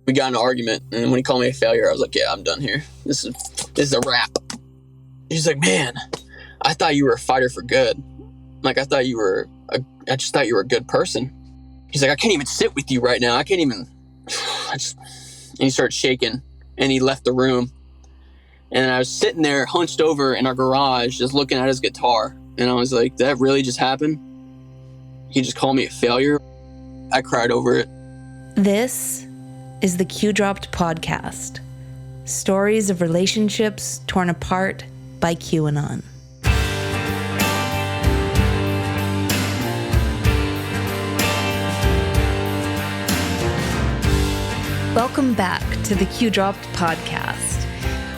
We got in an argument, and when he called me a failure, I was like, yeah, I'm done here. This is a wrap. He's like, man, I thought you were a fighter for good. Like, I just thought you were a good person. He's like, I can't even sit with you right now. I can't even, and he started shaking, and he left the room. And I was sitting there hunched over in our garage, just looking at his guitar. And I was like, did that really just happen? He just called me a failure. I cried over it. This is the Q Dropped podcast. Stories of relationships torn apart by QAnon. Welcome back to the Q Dropped podcast.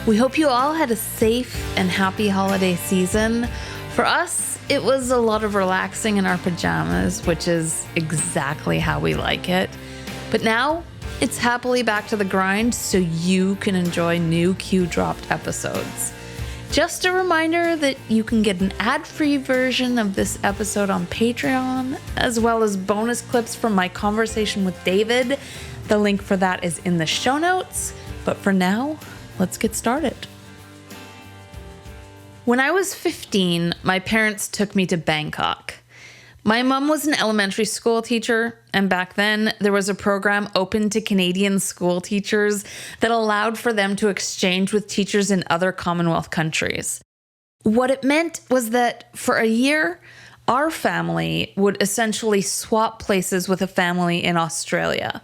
We hope you all had a safe and happy holiday season. For us, it was a lot of relaxing in our pajamas, which is exactly how we like it. But now, it's happily back to the grind so you can enjoy new Q Dropped episodes. Just a reminder that you can get an ad-free version of this episode on Patreon, as well as bonus clips from my conversation with David. The link for that is in the show notes. But for now, let's get started. When I was 15, my parents took me to Bangkok. My mom was an elementary school teacher, and back then there was a program open to Canadian school teachers that allowed for them to exchange with teachers in other Commonwealth countries. What it meant was that for a year, our family would essentially swap places with a family in Australia.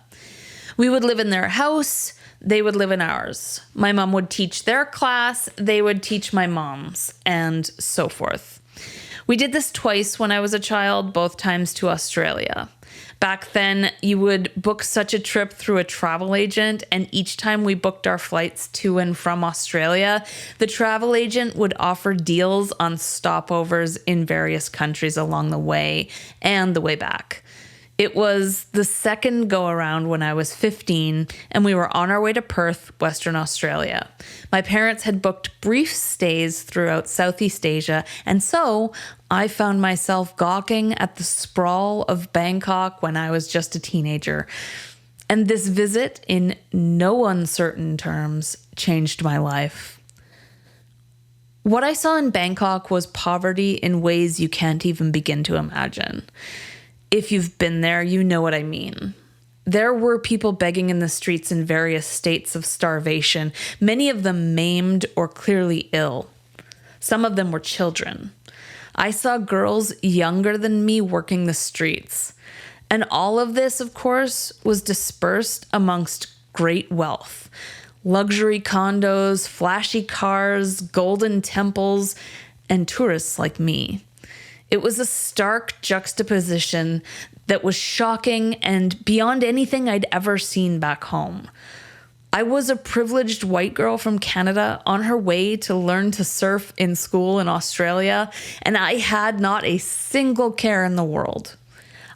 We would live in their house, they would live in ours. My mom would teach their class, they would teach my mom's, and so forth. We did this twice when I was a child, both times to Australia. Back then, you would book such a trip through a travel agent, and each time we booked our flights to and from Australia, the travel agent would offer deals on stopovers in various countries along the way and the way back. It was the second go-around when I was 15, and we were on our way to Perth, Western Australia. My parents had booked brief stays throughout Southeast Asia, and so I found myself gawking at the sprawl of Bangkok when I was just a teenager. And this visit, in no uncertain terms, changed my life. What I saw in Bangkok was poverty in ways you can't even begin to imagine. If you've been there, you know what I mean. There were people begging in the streets in various states of starvation, many of them maimed or clearly ill. Some of them were children. I saw girls younger than me working the streets. And all of this, of course, was dispersed amongst great wealth. Luxury condos, flashy cars, golden temples, and tourists like me. It was a stark juxtaposition that was shocking and beyond anything I'd ever seen back home. I was a privileged white girl from Canada on her way to learn to surf in school in Australia, and I had not a single care in the world.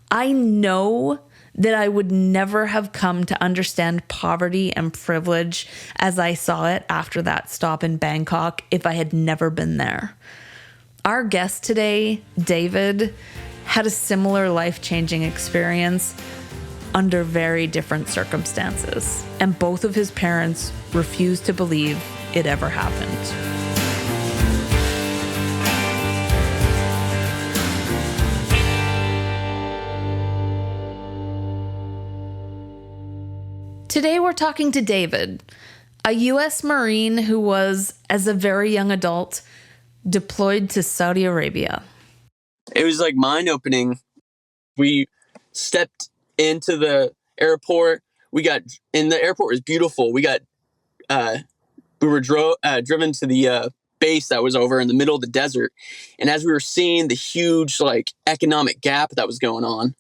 I know that I would never have come to understand poverty and privilege as I saw it after that stop in Bangkok if I had never been there. Our guest today, David, had a similar life-changing experience under very different circumstances, and both of his parents refused to believe it ever happened. Today we're talking to David, a U.S. Marine who was, as a very young adult, deployed to Saudi Arabia. It was like mind-opening. We stepped into the airport. The airport was beautiful. We were driven to the base that was over in the middle of the desert. And as we were seeing the huge economic gap that was going on,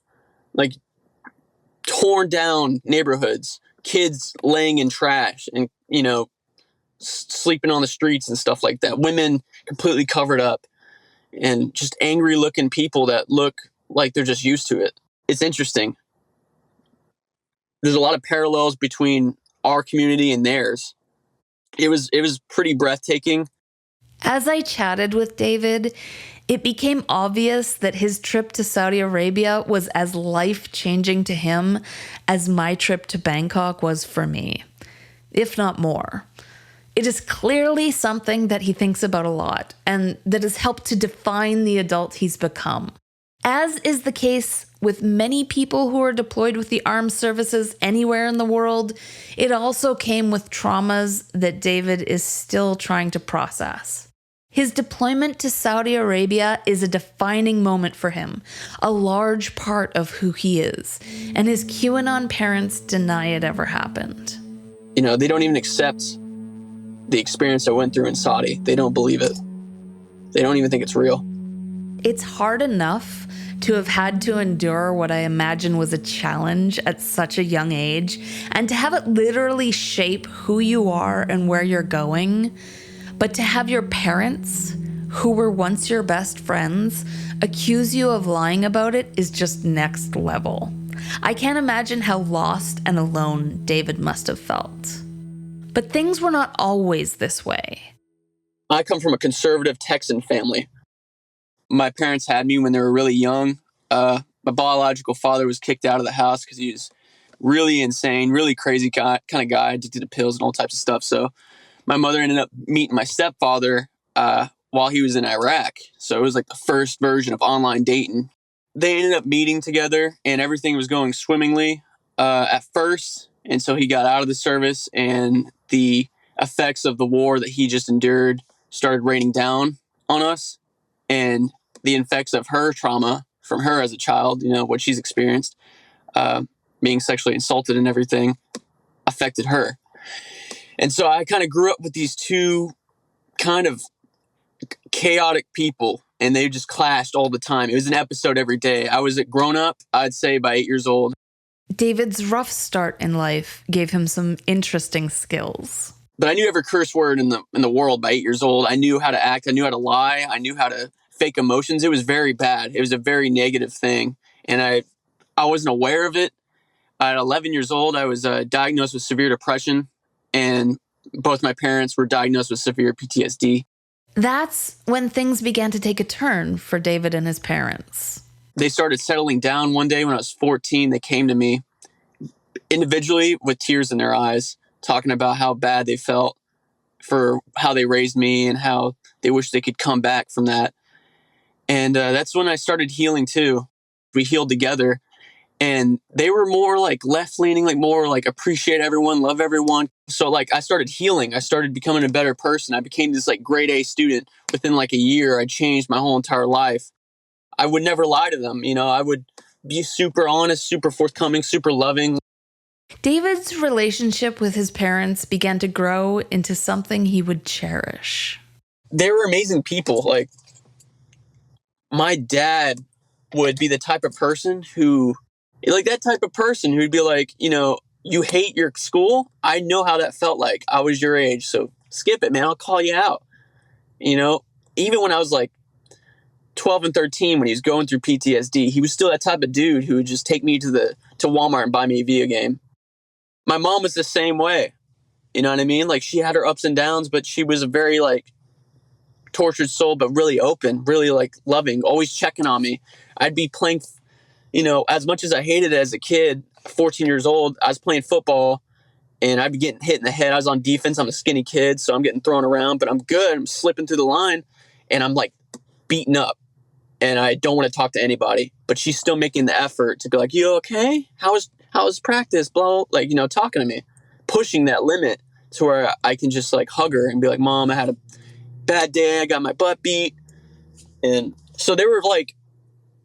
torn down neighborhoods, kids laying in trash and, sleeping on the streets and stuff like that. Women completely covered up and just angry looking people that look like they're just used to it. It's interesting. There's a lot of parallels between our community and theirs. It was pretty breathtaking. As I chatted with David, It became obvious that his trip to Saudi Arabia was as life-changing to him as my trip to Bangkok was for me, if not more. It is clearly something that he thinks about a lot and that has helped to define the adult he's become. As is the case with many people who are deployed with the armed services anywhere in the world, it also came with traumas that David is still trying to process. His deployment to Saudi Arabia is a defining moment for him, a large part of who he is, and his QAnon parents deny it ever happened. They don't even accept the experience I went through in Saudi. They don't believe it. They don't even think it's real. It's hard enough to have had to endure what I imagine was a challenge at such a young age, and to have it literally shape who you are and where you're going. But to have your parents, who were once your best friends, accuse you of lying about it is just next level. I can't imagine how lost and alone David must have felt. But things were not always this way. I come from a conservative Texan family. My parents had me when they were really young. My biological father was kicked out of the house because he was really insane, really crazy kind of guy, addicted to pills and all types of stuff. So my mother ended up meeting my stepfather while he was in Iraq. So it was like the first version of online dating. They ended up meeting together and everything was going swimmingly at first. And so he got out of the service and the effects of the war that he just endured started raining down on us. And the effects of her trauma from her as a child, what she's experienced, being sexually insulted and everything, affected her. And so I kind of grew up with these two kind of chaotic people, and they just clashed all the time. It was an episode every day. I was a grown up, I'd say, by 8 years old. David's rough start in life gave him some interesting skills. But I knew every curse word in the world by 8 years old. I knew how to act. I knew how to lie. I knew how to fake emotions. It was very bad. It was a very negative thing. And I wasn't aware of it. At 11 years old, I was diagnosed with severe depression. And both my parents were diagnosed with severe PTSD. That's when things began to take a turn for David and his parents. They started settling down one day when I was 14. They came to me individually with tears in their eyes, talking about how bad they felt for how they raised me and how they wish they could come back from that. And that's when I started healing too. We healed together. And they were more like left-leaning, like more like appreciate everyone, love everyone. So like I started healing. I started becoming a better person. I became this like grade A student. Within like a year, I changed my whole entire life. I would never lie to them. I would be super honest, super forthcoming, super loving. David's relationship with his parents began to grow into something he would cherish. They were amazing people. Like my dad would be the type of person who'd be like, you hate your school. I know how that felt like. I was your age. So skip it, man. I'll call you out. Even when I was like 12 and 13, when he was going through PTSD, he was still that type of dude who would just take me to Walmart and buy me a video game. My mom was the same way. You know what I mean? Like she had her ups and downs, but she was a very like tortured soul, but really open, really like loving, always checking on me. I'd be playing, as much as I hated it as a kid, 14 years old, I was playing football and I'd be getting hit in the head. I was on defense. I'm a skinny kid, so I'm getting thrown around, but I'm good. I'm slipping through the line and I'm like beaten up and I don't want to talk to anybody, but she's still making the effort to be like, you okay? How's practice? Blah, like, talking to me, pushing that limit to where I can just like hug her and be like, Mom, I had a bad day. I got my butt beat. And so they were like,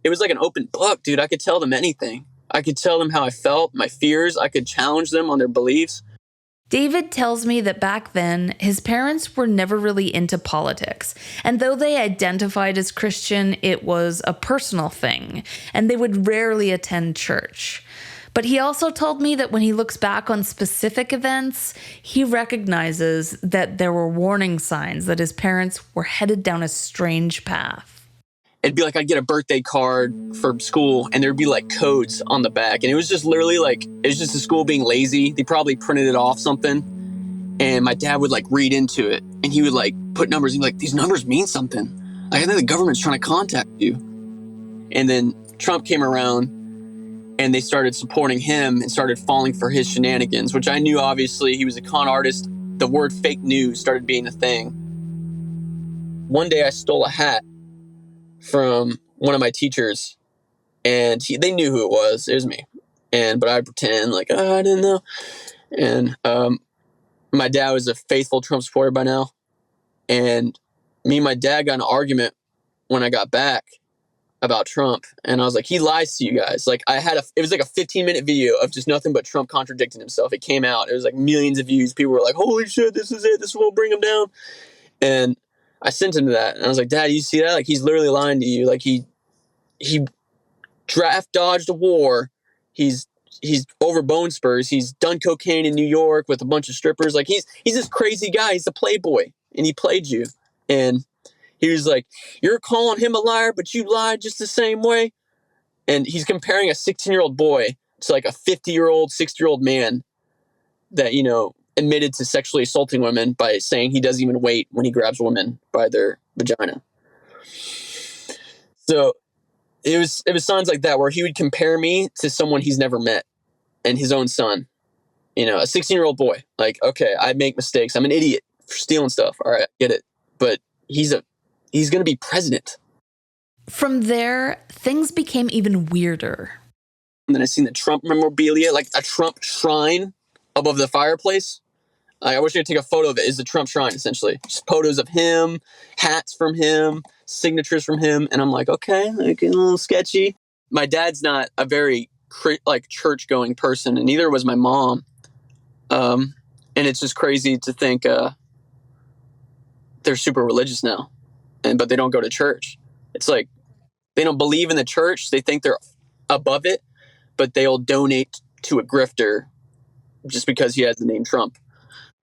it was like an open book, dude. I could tell them anything. I could tell them how I felt, my fears. I could challenge them on their beliefs. David tells me that back then, his parents were never really into politics. And though they identified as Christian, it was a personal thing, and they would rarely attend church. But he also told me that when he looks back on specific events, he recognizes that there were warning signs that his parents were headed down a strange path. It'd be like I'd get a birthday card for school and there'd be like codes on the back. And it was just literally like, it was just the school being lazy. They probably printed it off something. And my dad would like read into it and he would like put numbers and be like, these numbers mean something. Like, I think the government's trying to contact you. And then Trump came around and they started supporting him and started falling for his shenanigans, which I knew, obviously, he was a con artist. The word fake news started being a thing. One day I stole a hat from one of my teachers, and they knew who it was. It was me. But I pretend like, oh, I didn't know. And my dad was a faithful Trump supporter by now. And me and my dad got in an argument when I got back about Trump. And I was like, he lies to you guys. Like, it was like a 15-minute video of just nothing but Trump contradicting himself. It came out. It was like millions of views. People were like, holy shit, this is it. This will bring him down. And I sent him to that. And I was like, Dad, you see that? Like, he's literally lying to you. Like, he draft dodged a war. He's over bone spurs. He's done cocaine in New York with a bunch of strippers. Like, he's this crazy guy. He's a playboy, and he played you. And he was like, you're calling him a liar, but you lied just the same way. And he's comparing a 16-year-old boy to like a 50-year-old, 60-year-old man that, admitted to sexually assaulting women by saying he doesn't even wait when he grabs women by their vagina. So it was signs like that where he would compare me to someone he's never met and his own son. A 16-year-old boy. Like, okay, I make mistakes. I'm an idiot for stealing stuff. All right, I get it. But he's going to be president. From there, things became even weirder. And then I seen the Trump memorabilia, like a Trump shrine above the fireplace. I wish I could take a photo of it. It's the Trump shrine, essentially. Just photos of him, hats from him, signatures from him. And I'm like, okay, like a little sketchy. My dad's not a very church-going person, and neither was my mom. And it's just crazy to think they're super religious now, but they don't go to church. It's like they don't believe in the church. They think they're above it, but they'll donate to a grifter just because he has the name Trump.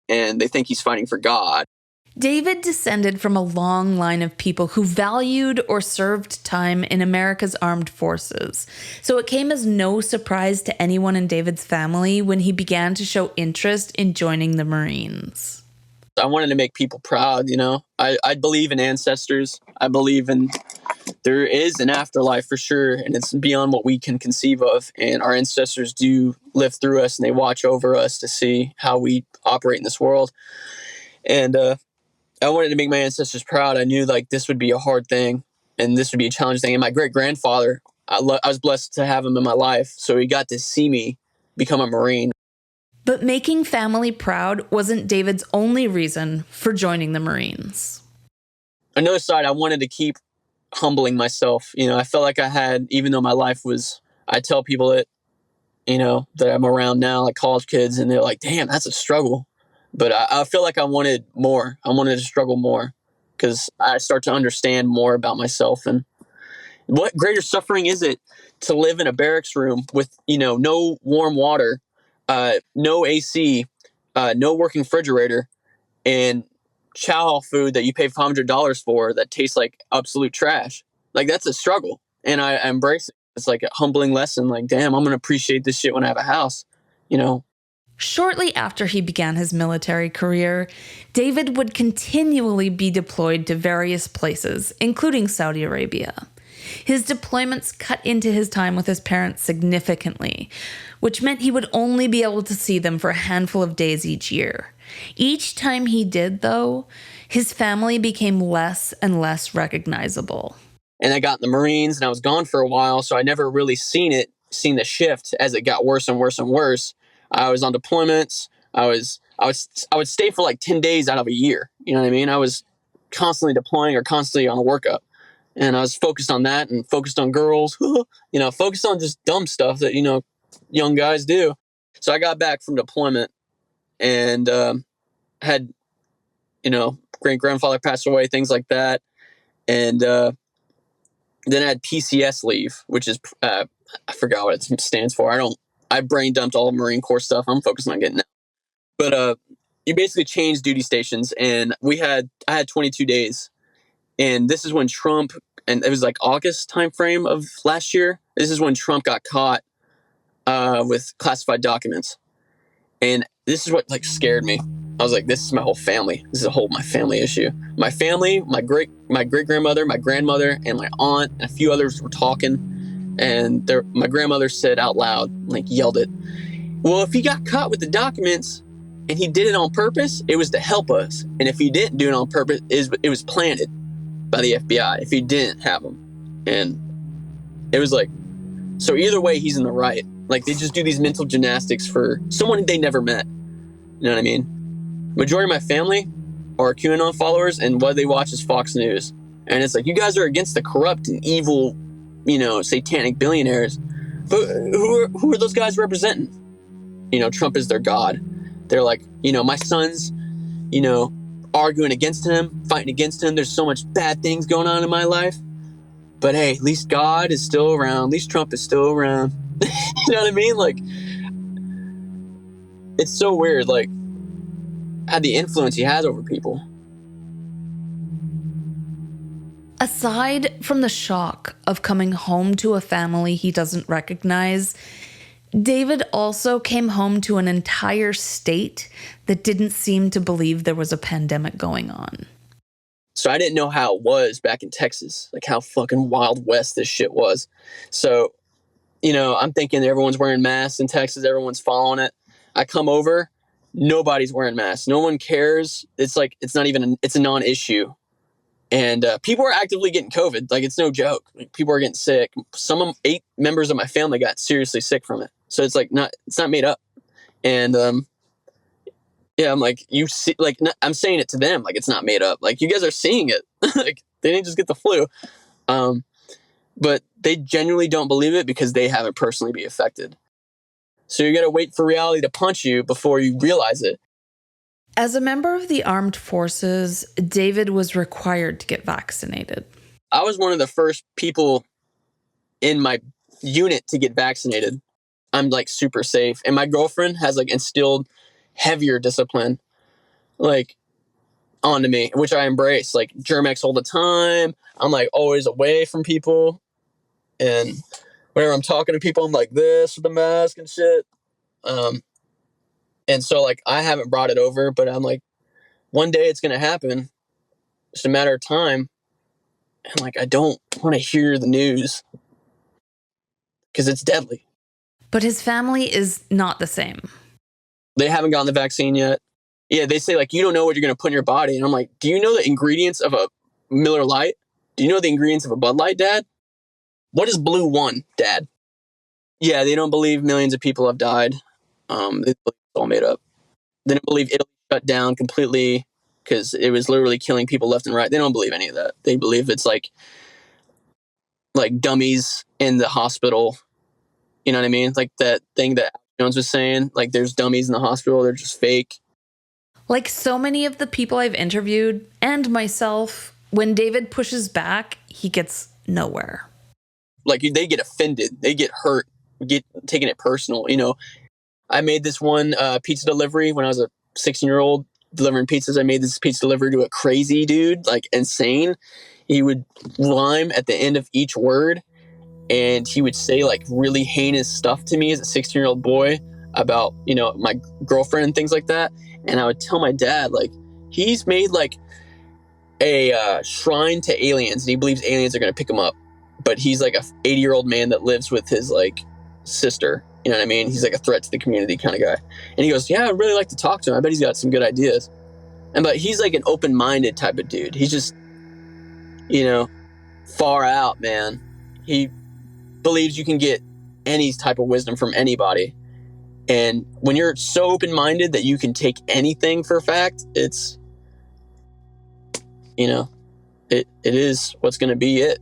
And they think he's fighting for God. David descended from a long line of people who valued or served time in America's armed forces. So it came as no surprise to anyone in David's family when he began to show interest in joining the Marines. I wanted to make people proud, I believe in ancestors. I believe in there is an afterlife for sure, and it's beyond what we can conceive of. And our ancestors do live through us, and they watch over us to see how we operate in this world. And I wanted to make my ancestors proud. I knew like this would be a hard thing, and this would be a challenging thing. And my great-grandfather, I was blessed to have him in my life, so he got to see me become a Marine. But making family proud wasn't David's only reason for joining the Marines. Another side, I wanted to keep humbling myself. I felt like I had, even though my life was, I tell people that, that I'm around now, like college kids, and they're like, damn, that's a struggle. But I feel like I wanted more. I wanted to struggle more because I start to understand more about myself. And what greater suffering is it to live in a barracks room with, no warm water, no AC, no working refrigerator, and chow hall food that you pay $500 for that tastes like absolute trash. Like, that's a struggle. And I embrace it. It's like a humbling lesson. Like, damn, I'm going to appreciate this shit when I have a house, Shortly after he began his military career, David would continually be deployed to various places, including Saudi Arabia. His deployments cut into his time with his parents significantly, which meant he would only be able to see them for a handful of days each year. Each time he did, though, his family became less and less recognizable. And I got in the Marines, and I was gone for a while, so I never really seen the shift as it got worse and worse and worse. I was on deployments. I would stay for like 10 days out of a year. You know what I mean? I was constantly deploying or constantly on a workup. And I was focused on that and focused on girls, focused on just dumb stuff that, young guys do. So I got back from deployment and had, great-grandfather passed away, things like that. And then I had PCS leave, which is, I forgot what it stands for. I brain dumped all Marine Corps stuff. I'm focusing on getting out. But you basically change duty stations, and I had 22 days. And this is when Trump, and it was like August timeframe of last year. This is when Trump got caught with classified documents. And this is what scared me. I was like, this is my whole family. This is my family issue. My family, my great grandmother, my grandmother, and my aunt, and a few others were talking. And my grandmother said out loud, like yelled it, well, if he got caught with the documents and he did it on purpose, it was to help us. And if he didn't do it on purpose, it was planted by the FBI if he didn't have them. And it was like, so either way, he's in the right. Like, they just do these mental gymnastics for someone they never met. You know what I mean? Majority of my family are QAnon followers, and what they watch is Fox News. And it's like, you guys are against the corrupt and evil, satanic billionaires. But who are those guys representing? Trump is their god. They're like, my son's, arguing against him, fighting against him. There's so much bad things going on in my life. But hey, at least God is still around. At least Trump is still around. You know what I mean? Like, it's so weird, like, how the influence he has over people. Aside from the shock of coming home to a family he doesn't recognize, David also came home to an entire state that didn't seem to believe there was a pandemic going on. So I didn't know how it was back in Texas, like how fucking Wild West this shit was. So, I'm thinking everyone's wearing masks in Texas, everyone's following it. I come over, nobody's wearing masks. No one cares. It's like, it's a non-issue. And people are actively getting COVID. Like, it's no joke. Like, people are getting sick. 8 members of my family got seriously sick from it. So it's like, it's not made up. And yeah, I'm like, you see, like, I'm saying it to them, like, it's not made up. Like, you guys are seeing it. Like, they didn't just get the flu. But they genuinely don't believe it because they haven't personally been affected. So you got to wait for reality to punch you before you realize it. As a member of the armed forces, David was required to get vaccinated. I was one of the first people in my unit to get vaccinated. I'm like super safe. And my girlfriend has like instilled heavier discipline, like, onto me, which I embrace. Like, Germex all the time. I'm like always away from people. And whenever I'm talking to people, I'm like this with the mask and shit. And so, like, I haven't brought it over, but I'm like, one day it's going to happen. It's a matter of time. And, like, I don't want to hear the news because it's deadly. But his family is not the same. They haven't gotten the vaccine yet. Yeah, they say, like, you don't know what you're going to put in your body. And I'm like, do you know the ingredients of a Miller Lite? Do you know the ingredients of a Bud Light, Dad? What is Blue One, Dad? Yeah, they don't believe millions of people have died. They believe it's all made up. They don't believe Italy shut down completely because it was literally killing people left and right. They don't believe any of that. They believe it's like dummies in the hospital. You know what I mean? Like that thing that Jones was saying, like, there's dummies in the hospital. They're just fake. Like so many of the people I've interviewed and myself, when David pushes back, he gets nowhere. Like, they get offended. They get hurt, taking it personal. I made this one pizza delivery when I was a 16-year-old delivering pizzas. I made this pizza delivery to a crazy dude, like insane. He would rhyme at the end of each word, and he would say like really heinous stuff to me as a 16-year-old boy about, my girlfriend and things like that. And I would tell my dad, like, he's made like a shrine to aliens, and he believes aliens are going to pick him up. But he's like a 80-year-old man that lives with his like sister. You know what I mean? He's like a threat to the community kind of guy. And he goes, yeah, I'd really like to talk to him. I bet he's got some good ideas. But he's like an open-minded type of dude. He's just, far out, man. He believes you can get any type of wisdom from anybody. And when you're so open-minded that you can take anything for a fact, it's, it is what's going to be it.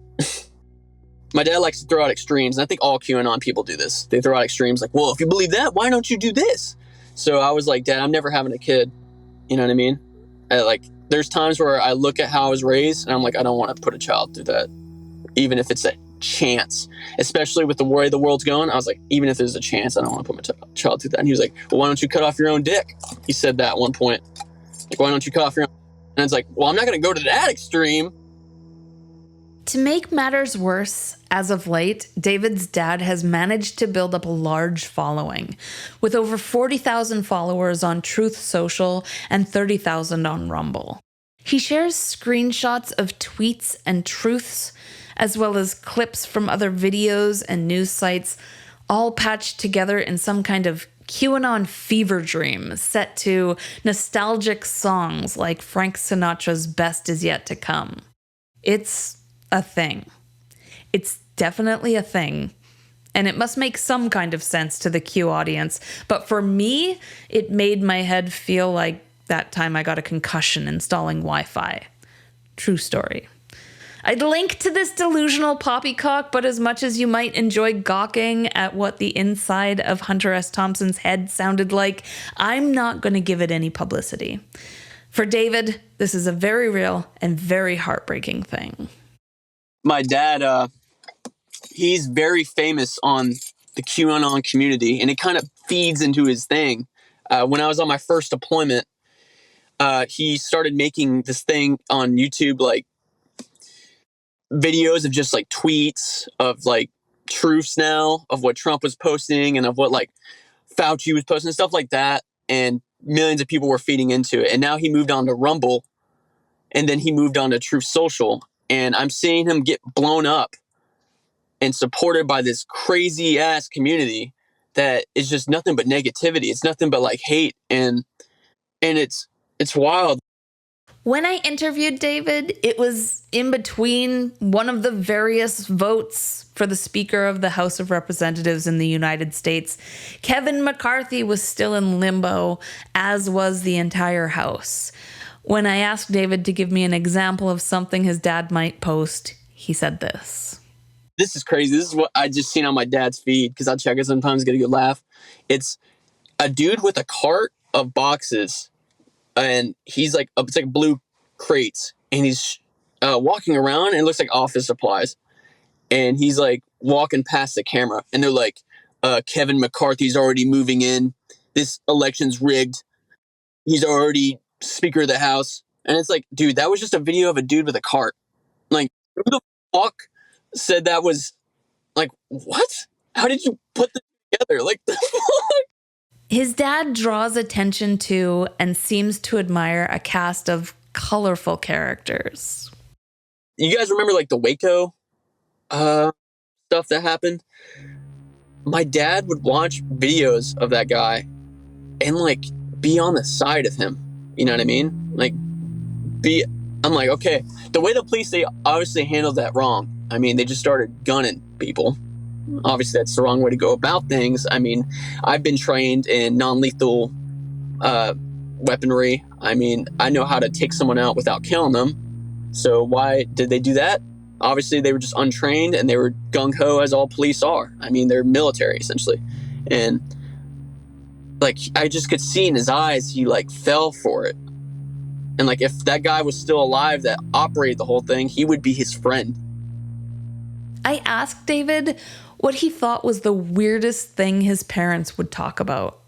My dad likes to throw out extremes, and I think all QAnon people do this. They throw out extremes like, well, if you believe that, why don't you do this? So I was like, Dad, I'm never having a kid. You know what I mean? There's times where I look at how I was raised, and I'm like, I don't want to put a child through that, even if it's a chance, especially with the way the world's going. I was like, even if there's a chance, I don't want to put my child through that. And he was like, well, why don't you cut off your own dick? He said that at one point. Like, why don't you cut off your own? And I was like, well, I'm not going to go to that extreme. To make matters worse, as of late, David's dad has managed to build up a large following, with over 40,000 followers on Truth Social and 30,000 on Rumble. He shares screenshots of tweets and truths, as well as clips from other videos and news sites, all patched together in some kind of QAnon fever dream set to nostalgic songs like Frank Sinatra's Best Is Yet to Come. It's a thing. It's definitely a thing. And it must make some kind of sense to the Q audience. But for me, it made my head feel like that time I got a concussion installing Wi-Fi. True story. I'd link to this delusional poppycock, but as much as you might enjoy gawking at what the inside of Hunter S. Thompson's head sounded like, I'm not going to give it any publicity. For David, this is a very real and very heartbreaking thing. My dad, he's very famous on the QAnon community, and it kind of feeds into his thing. When I was on my first deployment, he started making this thing on YouTube, like videos of just like tweets of like truths now of what Trump was posting and of what like Fauci was posting, stuff like that. And millions of people were feeding into it. And now he moved on to Rumble, and then he moved on to Truth Social. And I'm seeing him get blown up and supported by this crazy ass community that is just nothing but negativity. It's nothing but like hate. And it's wild. When I interviewed David, it was in between one of the various votes for the Speaker of the House of Representatives in the United States. Kevin McCarthy was still in limbo, as was the entire House. When I asked David to give me an example of something his dad might post, he said this. This is crazy. This is what I just seen on my dad's feed, because I check it sometimes, get a good laugh. It's a dude with a cart of boxes, and he's like, it's like blue crates, and he's walking around, and it looks like office supplies. And he's like walking past the camera, and they're like, Kevin McCarthy's already moving in. This election's rigged. He's already Speaker of the House. And it's like, dude, that was just a video of a dude with a cart. Like, who the fuck said that was, like, what? How did you put this together? Like, the fuck? His dad draws attention to and seems to admire a cast of colorful characters. You guys remember, like, the Waco stuff that happened? My dad would watch videos of that guy and, like, be on the side of him. You know what I mean? Like, I'm like, okay, the way the police, they obviously handled that wrong. I mean, they just started gunning people. Obviously, that's the wrong way to go about things. I mean, I've been trained in non-lethal weaponry. I mean, I know how to take someone out without killing them. So why did they do that? Obviously, they were just untrained, and they were gung-ho, as all police are. I mean, they're military, essentially. And, like, I just could see in his eyes, he, like, fell for it. And, like, if that guy was still alive that operated the whole thing, he would be his friend. I asked David what he thought was the weirdest thing his parents would talk about.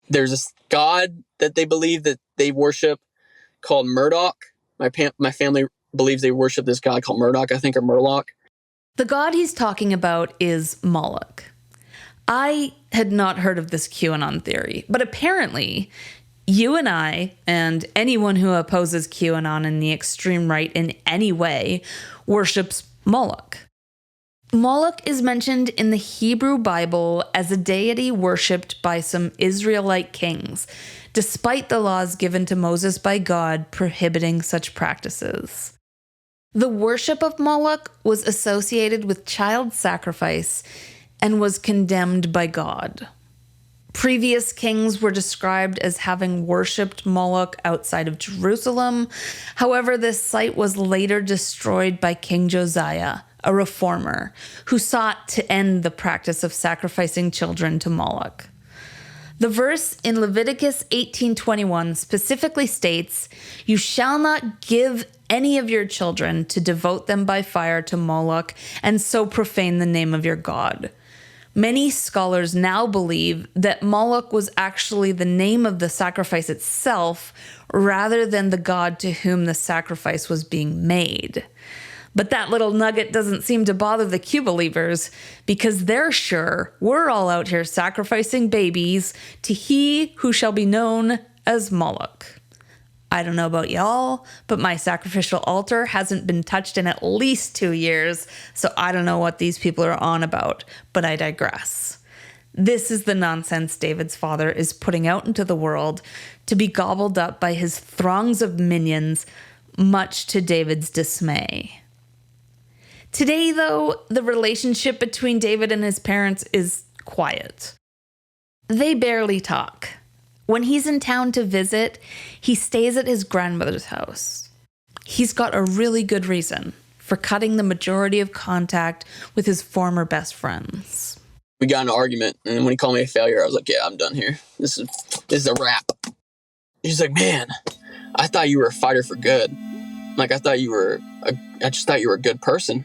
There's this god that they believe that they worship called Murdoch. My family believes they worship this god called Murdoch, I think, or Murloc. The god he's talking about is Moloch. I had not heard of this QAnon theory, but apparently you and I, and anyone who opposes QAnon and the extreme right in any way, worships Moloch. Moloch is mentioned in the Hebrew Bible as a deity worshipped by some Israelite kings, despite the laws given to Moses by God prohibiting such practices. The worship of Moloch was associated with child sacrifice and was condemned by God. Previous kings were described as having worshipped Moloch outside of Jerusalem. However, this site was later destroyed by King Josiah, a reformer, who sought to end the practice of sacrificing children to Moloch. The verse in Leviticus 18:21 specifically states, "You shall not give any of your children to devote them by fire to Moloch and so profane the name of your God." Many scholars now believe that Moloch was actually the name of the sacrifice itself rather than the god to whom the sacrifice was being made. But that little nugget doesn't seem to bother the Q believers because they're sure we're all out here sacrificing babies to he who shall be known as Moloch. I don't know about y'all, but my sacrificial altar hasn't been touched in at least 2 years, so I don't know what these people are on about, but I digress. This is the nonsense David's father is putting out into the world to be gobbled up by his throngs of minions, much to David's dismay. Today, though, the relationship between David and his parents is quiet. They barely talk. When he's in town to visit, he stays at his grandmother's house. He's got a really good reason for cutting the majority of contact with his former best friends. We got in an argument, and when he called me a failure, I was like, yeah, I'm done here. This is a wrap. He's like, man, I thought you were a fighter for good. Like, I just thought you were a good person.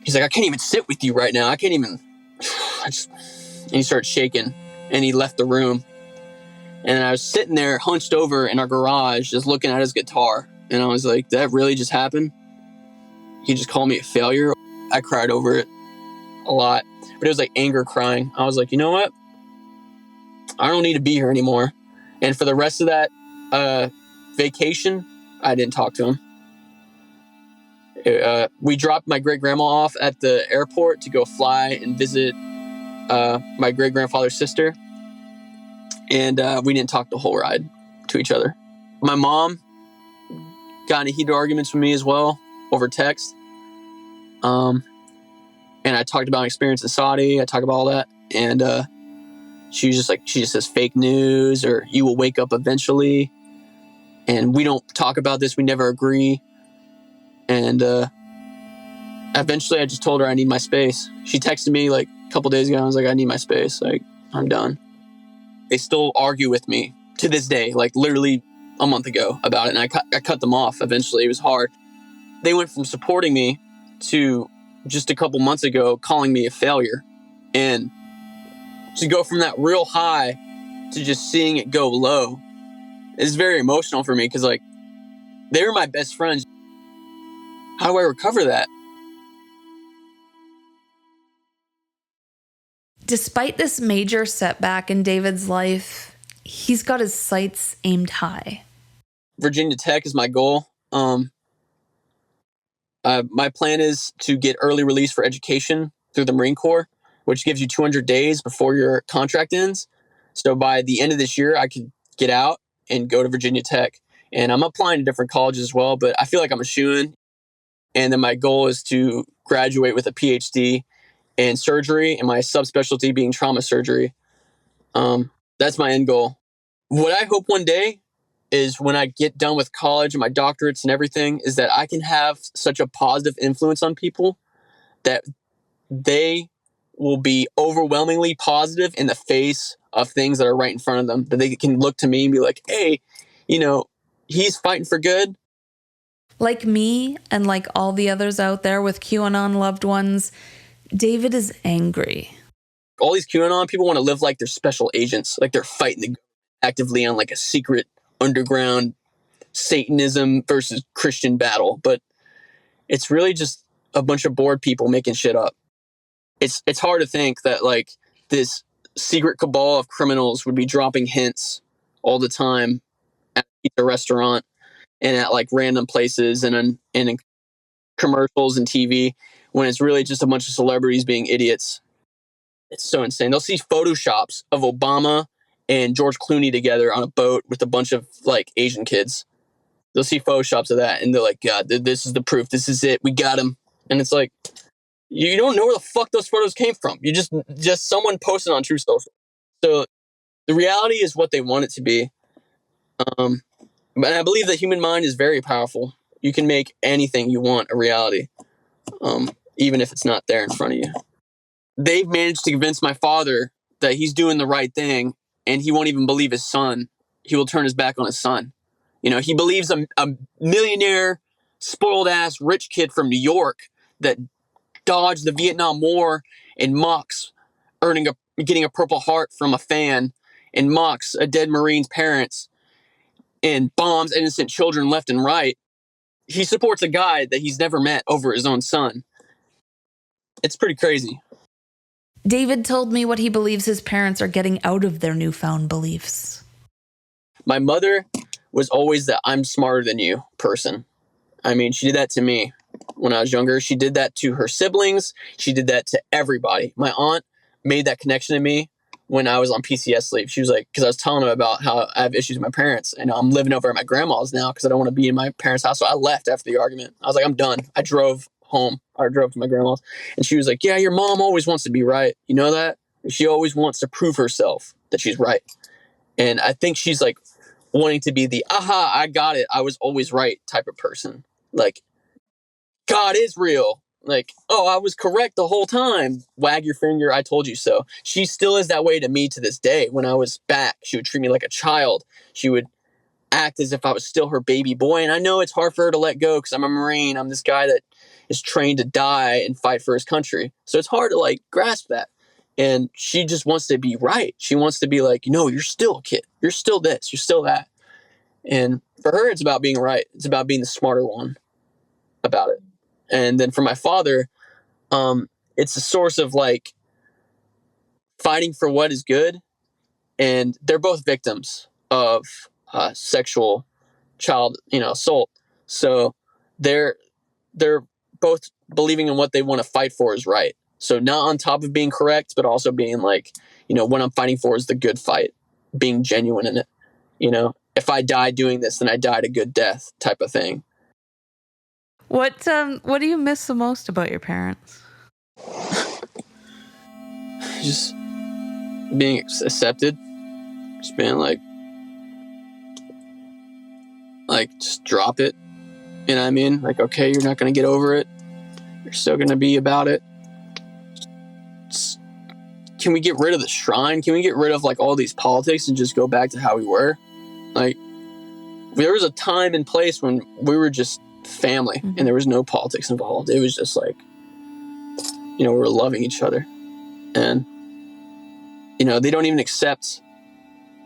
He's like, I can't even sit with you right now. I can't even, and he started shaking, and he left the room. And I was sitting there hunched over in our garage, just looking at his guitar. And I was like, did that really just happen? He just called me a failure. I cried over it a lot, but it was like anger crying. I was like, you know what? I don't need to be here anymore. And for the rest of that vacation, I didn't talk to him. We dropped my great-grandma off at the airport to go fly and visit my great-grandfather's sister. And we didn't talk the whole ride to each other. My mom got into heated arguments with me as well over text. And I talked about my experience in Saudi. I talked about all that. And she just says fake news or you will wake up eventually. And we don't talk about this. We never agree. And eventually I just told her I need my space. She texted me like a couple days ago. I was like, I need my space. Like, I'm done. They still argue with me to this day, like literally a month ago about it. And I cut them off eventually. It was hard. They went from supporting me to just a couple months ago calling me a failure. And to go from that real high to just seeing it go low is very emotional for me because like they were my best friends. How do I recover that? Despite this major setback in David's life, he's got his sights aimed high. Virginia Tech is my goal. My plan is to get early release for education through the Marine Corps, which gives you 200 days before your contract ends. So by the end of this year, I could get out and go to Virginia Tech. And I'm applying to different colleges as well, but I feel like I'm a shoo-in. And then my goal is to graduate with a PhD in surgery and my subspecialty being trauma surgery. That's my end goal. What I hope one day is when I get done with college and my doctorates and everything is that I can have such a positive influence on people that they will be overwhelmingly positive in the face of things that are right in front of them, that they can look to me and be like, hey, he's fighting for good. Like me and like all the others out there with QAnon loved ones, David is angry. All these QAnon people want to live like they're special agents, like they're fighting actively on like a secret underground Satanism versus Christian battle. But it's really just a bunch of bored people making shit up. It's hard to think that like this secret cabal of criminals would be dropping hints all the time at a restaurant and at like random places and in commercials and TV when it's really just a bunch of celebrities being idiots. It's so insane. They'll see photoshops of Obama and George Clooney together on a boat with a bunch of like Asian kids. They'll see photoshops of that and they're like, God, this is the proof. This is it. We got him. And it's like, you don't know where the fuck those photos came from. You just someone posted on True Social. So the reality is what they want it to be. But I believe the human mind is very powerful. You can make anything you want a reality, even if it's not there in front of you. They've managed to convince my father that he's doing the right thing and he won't even believe his son. He will turn his back on his son. He believes a millionaire, spoiled ass rich kid from New York that dodged the Vietnam War and mocks getting a Purple Heart from a fan and mocks a dead Marine's parents and bombs innocent children left and right. he supports a guy that he's never met over his own son. It's pretty crazy. David told me what he believes his parents are getting out of their newfound beliefs. My mother was always the I'm smarter than you person. I mean, she did that to me when I was younger. She did that to her siblings. She did that to everybody. My aunt made that connection to me when I was on PCS leave. She was like, because I was telling her about how I have issues with my parents and I'm living over at my grandma's now because I don't want to be in my parents' house. So I left after the argument. I was like, I'm done. I drove home. I drove to my grandma's and she was like, yeah, your mom always wants to be right. You know that? She always wants to prove herself that she's right. And I think she's like wanting to be the, aha, I got it. I was always right type of person. Like, God is real. Like, oh, I was correct the whole time. Wag your finger. I told you so. She still is that way to me to this day. When I was back, she would treat me like a child. She would act as if I was still her baby boy. And I know it's hard for her to let go because I'm a Marine. I'm this guy that is trained to die and fight for his country. So it's hard to like grasp that. And she just wants to be right. She wants to be like, no, you're still a kid. You're still this. You're still that. And for her, it's about being right. It's about being the smarter one about it. And then for my father, it's a source of like fighting for what is good. And they're both victims of sexual child, assault. So they're both believing in what they want to fight for is right. So not on top of being correct, but also being like, what I'm fighting for is the good fight, being genuine in it. If I die doing this, then I died a good death type of thing. What do you miss the most about your parents? Just being accepted. Just being like, just drop it. You know what I mean? Like, okay, you're not going to get over it. You're still going to be about it. Can we get rid of the shrine? Can we get rid of like all these politics and just go back to how we were? Like, there was a time and place when we were just family and there was no politics involved. It was just like, we were loving each other. And, they don't even accept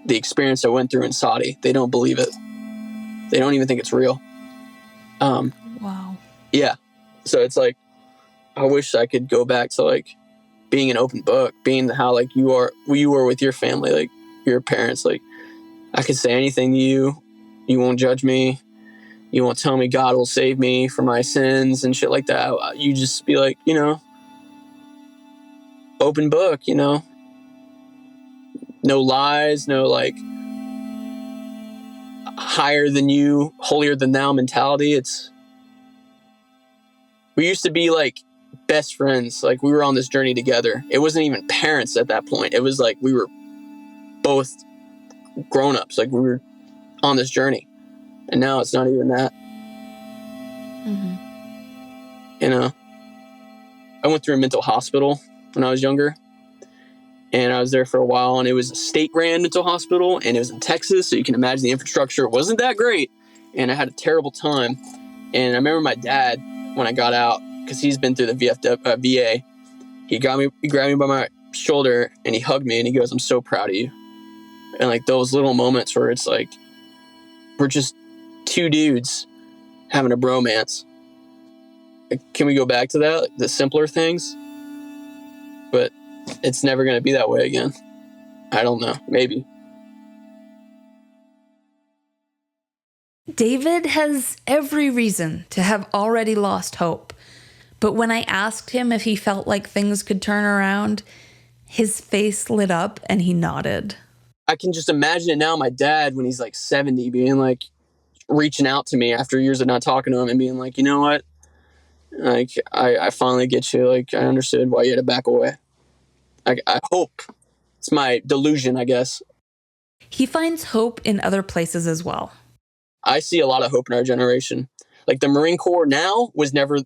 the experience I went through in Saudi. They don't believe it. They don't even think it's real. Wow. Yeah. So it's like, I wish I could go back to like being an open book, being how like you were with your family, like your parents. Like I could say anything to you. You won't judge me. You won't tell me God will save me from my sins and shit like that. You just be like, open book, no lies, no like higher than you, holier than thou mentality. We used to be like best friends. Like we were on this journey together. It wasn't even parents at that point. It was like we were both grown-ups. Like we were on this journey. And now it's not even that. Mm-hmm. I went through a mental hospital when I was younger. And I was there for a while, and it was a state-ran mental hospital, and it was in Texas, so you can imagine the infrastructure wasn't that great. And I had a terrible time. And I remember my dad, when I got out, because he's been through the VA, he grabbed me by my shoulder, and he hugged me, and he goes, "I'm so proud of you." And like those little moments where it's like, we're just two dudes having a bromance. Like, can we go back to that? Like, the simpler things? But it's never going to be that way again. I don't know. Maybe. David has every reason to have already lost hope. But when I asked him if he felt like things could turn around, his face lit up and he nodded. I can just imagine it now, my dad, when he's like 70, being like, reaching out to me after years of not talking to him and being like, you know what? Like, I finally get you. Like, I understood why you had to back away. I hope. It's my delusion, I guess. He finds hope in other places as well. I see a lot of hope in our generation. Like the Marine Corps now was never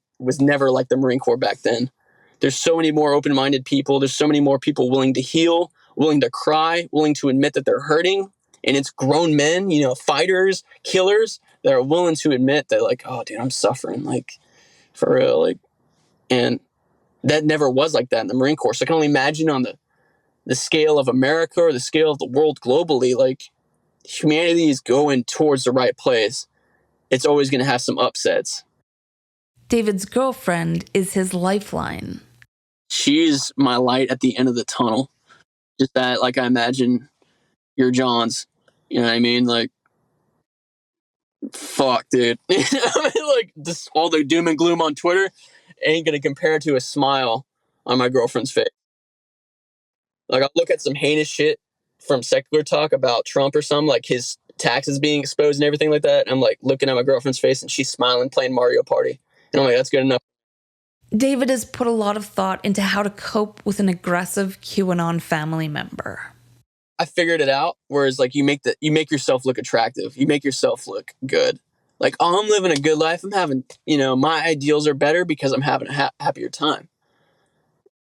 like the Marine Corps back then. There's so many more open-minded people. There's so many more people willing to heal, willing to cry, willing to admit that they're hurting. And it's grown men, fighters, killers that are willing to admit that like, oh dude, I'm suffering. Like for real. Like, and that never was like that in the Marine Corps. So I can only imagine on the scale of America or the scale of the world globally, like humanity is going towards the right place. it's always going to have some upsets. David's girlfriend is his lifeline. She's my light at the end of the tunnel. Just that, like, I imagine you're John's. You know what I mean? Like, fuck, dude. Like, this, all the doom and gloom on Twitter ain't going to compare to a smile on my girlfriend's face. Like, I'll look at some heinous shit from Secular Talk about Trump or something, like his taxes being exposed and everything like that. And I'm like looking at my girlfriend's face and she's smiling, playing Mario Party. And I'm like, that's good enough. David has put a lot of thought into how to cope with an aggressive QAnon family member. I figured it out. Whereas, like, you make yourself look attractive. You make yourself look good. Like, oh, I'm living a good life. I'm having, my ideals are better because I'm having a happier time.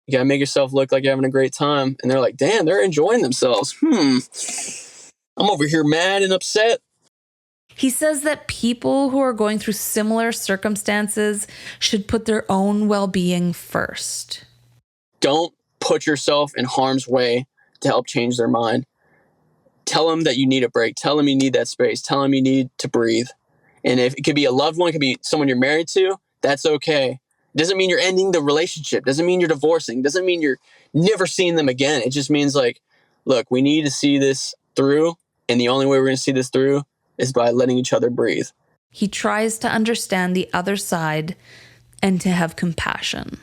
You gotta make yourself look like you're having a great time. And they're like, damn, they're enjoying themselves. I'm over here mad and upset. He says that people who are going through similar circumstances should put their own well-being first. Don't put yourself in harm's way to help change their mind. Tell them that you need a break. Tell them you need that space. Tell them you need to breathe. And if it could be a loved one, it could be someone you're married to, that's okay. Doesn't mean you're ending the relationship. Doesn't mean you're divorcing. Doesn't mean you're never seeing them again. It just means, like, look, we need to see this through. And the only way we're going to see this through is by letting each other breathe. He tries to understand the other side and to have compassion.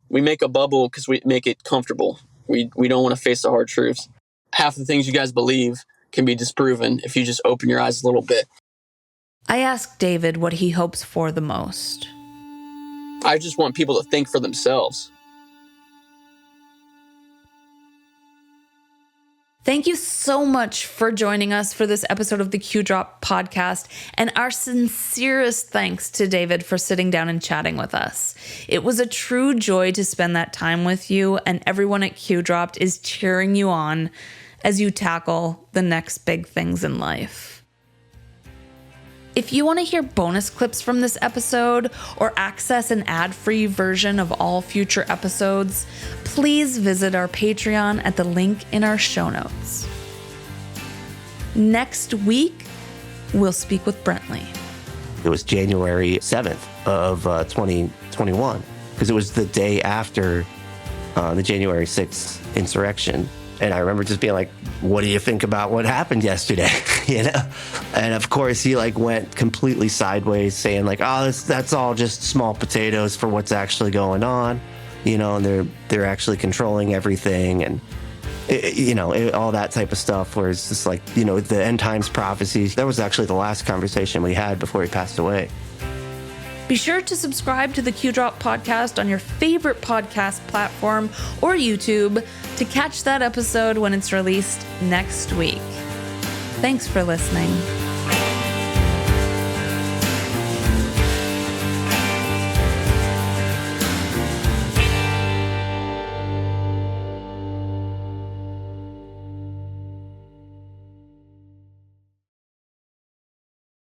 We make a bubble because we make it comfortable. We don't want to face the hard truths. Half the things you guys believe can be disproven if you just open your eyes a little bit. I asked David what he hopes for the most. I just want people to think for themselves. Thank you so much for joining us for this episode of the Q Drop podcast, and our sincerest thanks to David for sitting down and chatting with us. It was a true joy to spend that time with you, and everyone at Q Dropped is cheering you on as you tackle the next big things in life. If you want to hear bonus clips from this episode or access an ad-free version of all future episodes, please visit our Patreon at the link in our show notes. Next week, we'll speak with Brentley. It was January 7th of 2021, because it was the day after the January 6th insurrection. And I remember just being like, what do you think about what happened yesterday? And of course he went completely sideways, saying oh, that's all just small potatoes for what's actually going on, and they're actually controlling everything. And all that type of stuff, where it's just the end times prophecies. That was actually the last conversation we had before he passed away. Be sure to subscribe to the Q Drop podcast on your favorite podcast platform or YouTube to catch that episode when it's released next week. Thanks for listening.